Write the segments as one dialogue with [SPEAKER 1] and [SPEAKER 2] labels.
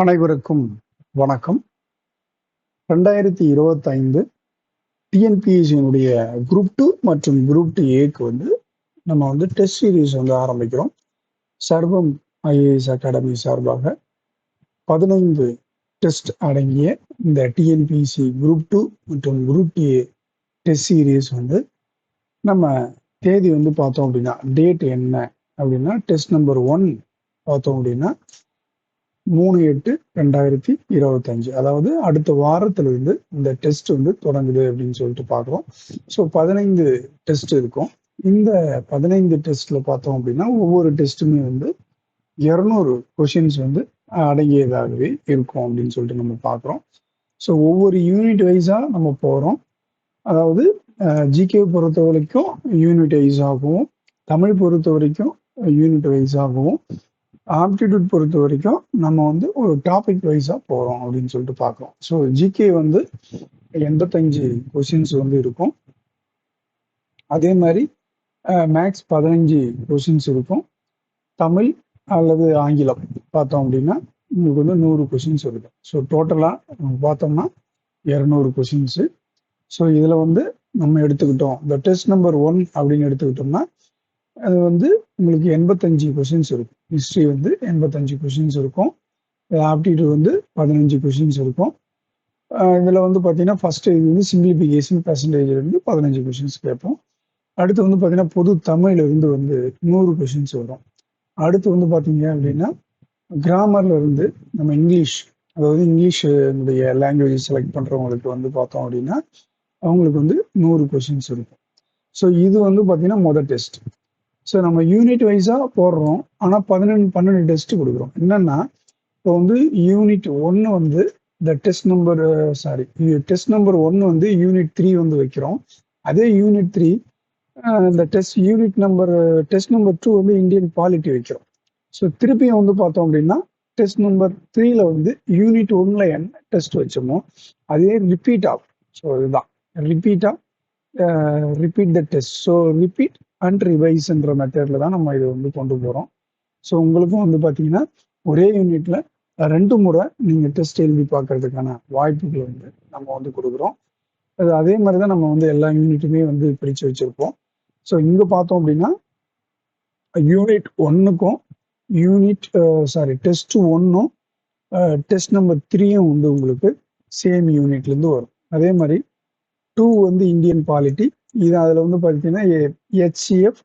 [SPEAKER 1] அனைவருக்கும் வணக்கம். 2025 டிஎன்பிஎஸ்சியினுடைய குரூப் 2 மற்றும் குரூப் 2ஏக்கு நம்ம டெஸ்ட் சீரீஸ் ஆரம்பிக்கிறோம். சர்வம் ஐஏஎஸ் அகாடமி சார்பாக 15 டெஸ்ட் அடங்கிய இந்த டிஎன்பிஎஸ்சி குரூப் 2 மற்றும் குரூப் 2ஏ டெஸ்ட் சீரீஸ் நம்ம தேதி பார்த்தோம் அப்படின்னா டேட் என்ன அப்படின்னா டெஸ்ட் நம்பர் 1 பார்த்தோம் அப்படின்னா 3/8/2025 அதாவது அடுத்த வாரத்திலிருந்து இந்த டெஸ்ட் தொடங்குது அப்படின்னு சொல்லிட்டு பார்க்குறோம். ஸோ 15 டெஸ்ட் இருக்கும். இந்த 15 டெஸ்ட்ல பார்த்தோம் அப்படின்னா ஒவ்வொரு டெஸ்ட்டுமே 200 கொஷின்ஸ் அடங்கியதாகவே இருக்கும் அப்படின்னு சொல்லிட்டு நம்ம பார்க்குறோம். ஸோ ஒவ்வொரு யூனிட் வைஸாக நம்ம போகிறோம். அதாவது ஜிகே பொறுத்த வரைக்கும் யூனிட் வைஸாகவும், தமிழ் பொறுத்த வரைக்கும் யூனிட் வைஸாகவும், ஆப்டிடியூட் பொறுத்த வரைக்கும் நம்ம ஒரு டாபிக் வைஸா போறோம் அப்படின்னு சொல்லிட்டு பார்க்குறோம். ஸோ ஜிகே 85 கொஷின்ஸ் இருக்கும். அதே மாதிரி மேக்ஸ் 15 கொஷின்ஸ் இருக்கும். தமிழ் அல்லது ஆங்கிலம் பார்த்தோம் அப்படின்னா உங்களுக்கு 100 கொஷின்ஸ் இருக்கும். ஸோ டோட்டலாக பார்த்தோம்னா 200 கொஷின்ஸு. ஸோ இதில் நம்ம எடுத்துக்கிட்டோம் இந்த டெஸ்ட் நம்பர் 1 அப்படின்னு எடுத்துக்கிட்டோம்னா அது உங்களுக்கு 85 கொஷின்ஸ் இருக்கும். ஹிஸ்ட்ரி 85 கொஷின்ஸ் இருக்கும். ஆப்டிடியூட் 15 கொஷின்ஸ் இருக்கும். இதில் பார்த்தீங்கன்னா ஃபர்ஸ்ட் இது சிம்பிளிஃபிகேஷன் பர்சன்டேஜ் 15 கொஷின்ஸ் கேட்போம். அடுத்து பார்த்தீங்கன்னா பொது தமிழ்ல இருந்து 100 கொஷின்ஸ் வரும். அடுத்து பார்த்தீங்க அப்படின்னா கிராமர்ல இருந்து நம்ம இங்கிலீஷ், அதாவது இங்கிலீஷ் லாங்குவேஜ் செலக்ட் பண்றவங்களுக்கு பார்த்தோம் அப்படின்னா அவங்களுக்கு 100 கொஷின்ஸ் இருக்கும். ஸோ இது பார்த்தீங்கன்னா மொதல் டெஸ்ட். ஸோ நம்ம யூனிட் வைஸாக போடுறோம். ஆனால் 12 டெஸ்ட் கொடுக்குறோம். என்னன்னா இப்போ யூனிட் 1 இந்த test number test number 1 unit 3 வைக்கிறோம். அதே யூனிட் 3 இந்த டெஸ்ட் நம்பர் 2 இந்தியன் பாலிட்டி வைக்கிறோம். ஸோ திருப்பியும் பார்த்தோம் அப்படின்னா டெஸ்ட் நம்பர் 3ல யூனிட் 1ல என்ன டெஸ்ட் வச்சோமோ அதே ரிப்பீட் ஆகும். ஸோ இதுதான் repeat the test. So repeat and ரிவைஸ்ன்ற மெத்தட்ல தான் நம்ம இது கொண்டு போறோம். ஸோ உங்களுக்கும் பார்த்தீங்கன்னா ஒரே யூனிட்ல 2 முறை நீங்க டெஸ்ட் எழுதி பார்க்கறதுக்கான வாய்ப்புகள் நம்ம கொடுக்குறோம். அதே மாதிரி தான் நம்ம எல்லா யூனிட்டுமே பிரிச்சு வச்சிருப்போம். ஸோ இங்க பார்த்தோம் அப்படின்னா யூனிட் 1க்கும் டெஸ்ட் 1ம் டெஸ்ட் நம்பர் 3யும் உங்களுக்கு சேம் யூனிட்ல இருந்து வரும். அதே மாதிரி 2 இந்தியன் பாலிட்டி. இது அதில் பார்த்தீங்கன்னா HCF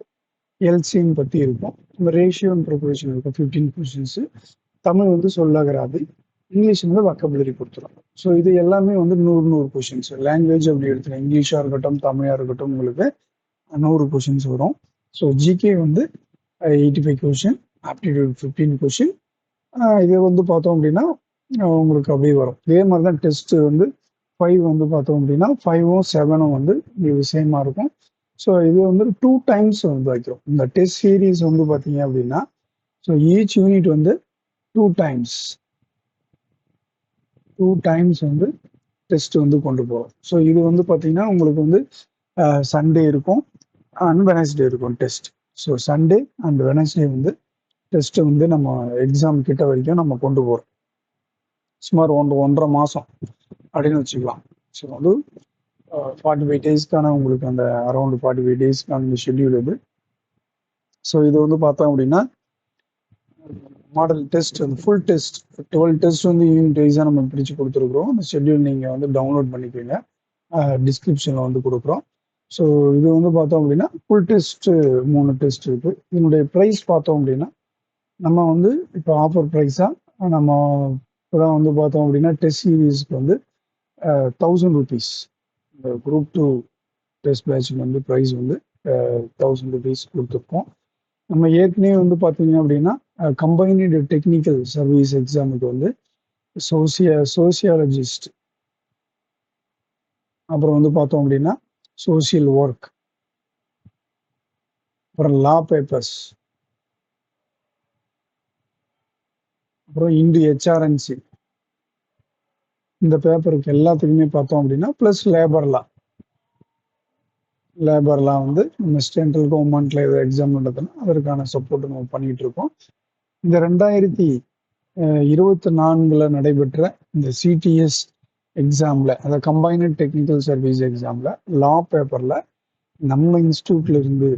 [SPEAKER 1] எல்சிஎம் பற்றி இருக்கும். ரேஷியோ அண்ட் ப்ரொபோர்ஷன் இருக்கும். 15 கொஷின்ஸ். தமிழ் சொல்லகராது. இங்கிலீஷ் வொக்காபுலரி கொடுத்துரும். ஸோ இது எல்லாமே 100 கொஷின்ஸ். லாங்குவேஜ் அப்படி எடுத்துக்கலாம். இங்கிலீஷாக இருக்கட்டும், தமிழாக இருக்கட்டும், உங்களுக்கு 100 கொஷின்ஸ் வரும். So GK 85 question, aptitude 15 question. இது பார்த்தோம் அப்படின்னா உங்களுக்கு அப்படியே வரும். இதே மாதிரி தான் டெஸ்ட் 5 பார்த்தோம் அப்படின்னா 5ம் 7ம் இது சேமாக இருக்கும். ஸோ இது 2 டைம்ஸ் வைக்கிறோம். இந்த டெஸ்ட் சீரீஸ் பார்த்தீங்க அப்படின்னா so each unit 2 times test கொண்டு போகிறோம். ஸோ இது பார்த்தீங்கன்னா உங்களுக்கு சண்டே இருக்கும் அண்ட் வெனஸ்டே இருக்கும் test. So Sunday and Wednesday test நம்ம எக்ஸாம் கிட்ட வரைக்கும் நம்ம கொண்டு போகிறோம். சுமார் 1.5 மாதம் அப்படின்னு வச்சுக்கலாம். ஸோ 45 டேஸ்க்கான உங்களுக்கு அந்த அரௌண்ட் 45 டேஸ்க்கான ஷெட்யூல் இது. ஸோ இது பார்த்தோம் அப்படின்னா model test full test 12 test unit வைஸாக நம்ம பிரித்து கொடுத்துருக்குறோம். அந்த ஷெட்யூல் நீங்கள் டவுன்லோட் பண்ணிக்கோங்க. டிஸ்கிரிப்ஷனில் கொடுக்குறோம். ஸோ இது பார்த்தோம் அப்படின்னா ஃபுல் டெஸ்ட் 3 டெஸ்ட் இருக்கு. இதனுடைய ப்ரைஸ் பார்த்தோம் அப்படின்னா நம்ம இப்போ ஆஃபர் ப்ரைஸாக நம்ம இப்போதான் பார்த்தோம் அப்படின்னா டெஸ்ட் சீரீஸ்க்கு 1000 rupees. இந்த குரூப் 2 டெஸ்ட் பேட்சுக்கு ப்ரைஸ் 1000 rupees கொடுத்துருக்கோம். நம்ம ஏற்கனவே பார்த்தீங்க அப்படின்னா கம்பைன்டு டெக்னிக்கல் சர்வீஸ் எக்ஸாமுக்கு சோசியாலஜிஸ்ட், அப்புறம் பார்த்தோம் அப்படின்னா சோசியல் ஒர்க், அப்புறம் லா பேப்பர்ஸ், அப்புறம் இந்து HRNC இந்த பேப்பருக்கு எல்லாத்துக்குமே பார்த்தோம் அப்படின்னா ப்ளஸ் லேபர்லாம் நம்ம சென்ட்ரல் கவர்மெண்ட்ல எக்ஸாம் நடத்தினா அதற்கான சப்போர்ட் நம்ம பண்ணிட்டு இருக்கோம். இந்த 24ல் நடைபெற்ற இந்த சிடிஎஸ் எக்ஸாமில், அந்த கம்பைன்டு டெக்னிக்கல் சர்வீஸ் எக்ஸாமில் லா பேப்பரில் நம்ம இன்ஸ்டியூட்ல இருந்து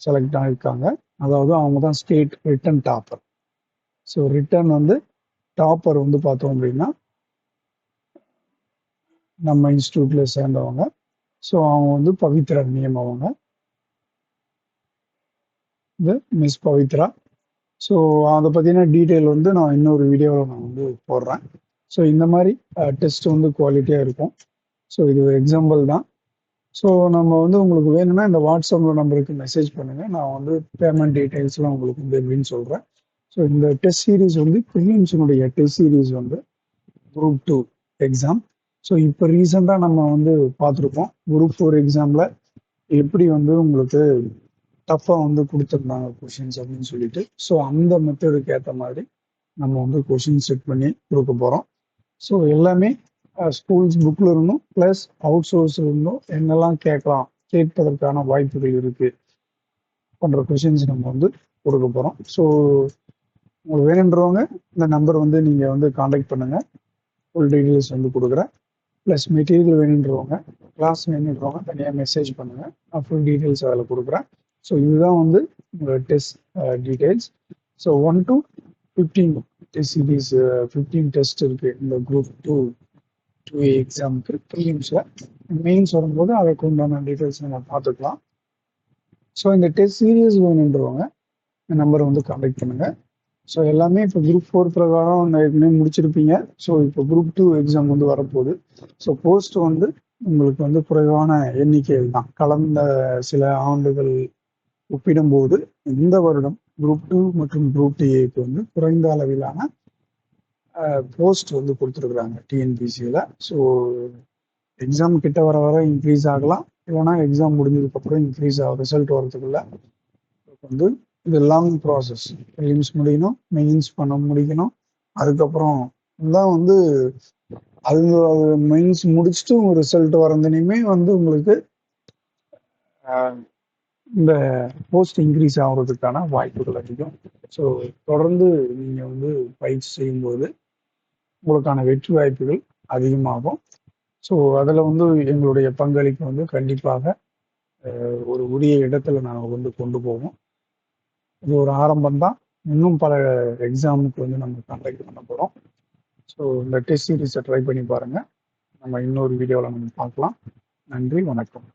[SPEAKER 1] செலக்ட் ஆகியிருக்காங்க. அதாவது அவங்க தான் state written topper. So written வந்து டாப்பர் வந்து பார்த்தோம் அப்படின்னா நம்ம இன்ஸ்டியூட்ல சேர்ந்தவங்க. ஸோ அவங்க வந்து பவித்ரா நேம், அவங்க இது மிஸ் பவித்ரா. ஸோ அதை பற்றின டீட்டெயில் வந்து நான் இன்னொரு வீடியோவில் நான் வந்து போடுறேன். ஸோ இந்த மாதிரி டெஸ்ட் வந்து குவாலிட்டியாக இருக்கும். ஸோ இது ஒரு எக்ஸாம்பிள் தான். ஸோ நம்ம வந்து உங்களுக்கு வேணும்னா இந்த வாட்ஸ்அப்பில் நம்பருக்கு மெசேஜ் பண்ணுங்கள். நான் வந்து பேமெண்ட் டீட்டெயில்ஸ்லாம் உங்களுக்கு வந்து எப்படின்னு சொல்கிறேன். ஸோ இந்த டெஸ்ட் சீரீஸ் வந்து ப்ரிலிம்ஸினுடைய டெஸ்ட் சீரீஸ் வந்து குரூப் 2 எக்ஸாம். ஸோ இப்போ ரீசெண்டாக நம்ம வந்து பார்த்துருப்போம் குரூப் 4 எக்ஸாமில் எப்படி வந்து உங்களுக்கு டஃப்பாக வந்து கொடுத்துருந்தாங்க கொஷின்ஸ் அப்படின்னு சொல்லிட்டு. ஸோ அந்த மெத்தடுக்கு ஏற்ற மாதிரி நம்ம வந்து கொஷின் செட் பண்ணி கொடுக்க போகிறோம். ஸோ எல்லாமே ஸ்கூல்ஸ் புக்கில் இருந்தும் ப்ளஸ் அவுட் சோர்ஸில் இருந்தும் என்னெல்லாம் கேட்பதற்கான வாய்ப்புகள் இருக்குது போன்ற கொஷின்ஸ் நம்ம வந்து கொடுக்க போகிறோம். ஸோ உங்களுக்கு வேணுன்றவங்க இந்த நம்பர் வந்து நீங்கள் வந்து காண்டாக்ட் பண்ணுங்கள். ஃபுல் டீட்டெயில்ஸ் வந்து கொடுக்குறேன். ப்ளஸ் மெட்டீரியல் வேணுன்றவங்க, கிளாஸ் வேணுன்றவங்க தனியாக மெசேஜ் பண்ணுங்கள். நான் ஃபுல் டீட்டெயில்ஸ் அதில் கொடுக்குறேன். ஸோ இதுதான் வந்து உங்களோட test details. So 1 to 15 test series 15 test இருக்குது இந்த குரூப் 2 எக்ஸாமுக்கு. ப்ரிலிம்ஸில் மெயின்ஸ் வரும்போது அதுக்கு உண்டான டீட்டெயில்ஸ் நம்ம பார்த்துக்கலாம். ஸோ இந்த டெஸ்ட் சீரீஸ் வேணுன்றவங்க இந்த நம்பரை வந்து கான்டாக்ட் பண்ணுங்கள். ஸோ எல்லாமே இப்போ குரூப் 4 பிரகாரம் ஏற்கனவே முடிச்சிருப்பீங்க. ஸோ இப்போ குரூப் 2 எக்ஸாம் வந்து வரப்போகுது. ஸோ போஸ்ட் வந்து உங்களுக்கு வந்து குறைவான எண்ணிக்கையில் தான். கடந்த சில ஆண்டுகள் ஒப்பிடும்போது இந்த வருடம் குரூப் 2 மற்றும் குரூப் டிஏக்கு வந்து குறைந்த அளவிலான போஸ்ட் வந்து கொடுத்துருக்குறாங்க டிஎன்பிசியில். ஸோ எக்ஸாம் கிட்ட வர வர இன்க்ரீஸ் ஆகலாம், இல்லைனா எக்ஸாம் முடிஞ்சதுக்கப்புறம் இன்க்ரீஸ் ஆகும். ரிசல்ட் வரதுக்குள்ள வந்து இது லாங் ப்ராசஸ். ப்ரிலிம்ஸ் முடிக்கணும், மெயின்ஸ் பண்ண முடிக்கணும், அதுக்கப்புறம் தான் வந்து அது மெயின்ஸ் முடிச்சுட்டு உங்கள் ரிசல்ட் வரந்தனையுமே வந்து உங்களுக்கு இந்த போஸ்ட் இன்க்ரீஸ் ஆகிறதுக்கான வாய்ப்புகள் அதிகம். ஸோ தொடர்ந்து நீங்கள் வந்து பயிற்சி செய்யும்போது உங்களுக்கான வெற்றி வாய்ப்புகள் அதிகமாகும். ஸோ அதில் வந்து எங்களுடைய பங்களிப்பு வந்து கண்டிப்பாக ஒரு உரிய இடத்துல நாங்கள் வந்து கொண்டு போவோம். இது ஒரு ஆரம்பம் தான். இன்னும் பல எக்ஸாமுக்கு வந்து நம்ம கான்டாக்ட் பண்ண போகிறோம். ஸோ இந்த டெஸ்ட் சீரீஸை ட்ரை பண்ணி பாருங்கள். நம்ம இன்னொரு வீடியோவில் நம்ம பார்க்கலாம். நன்றி, வணக்கம்.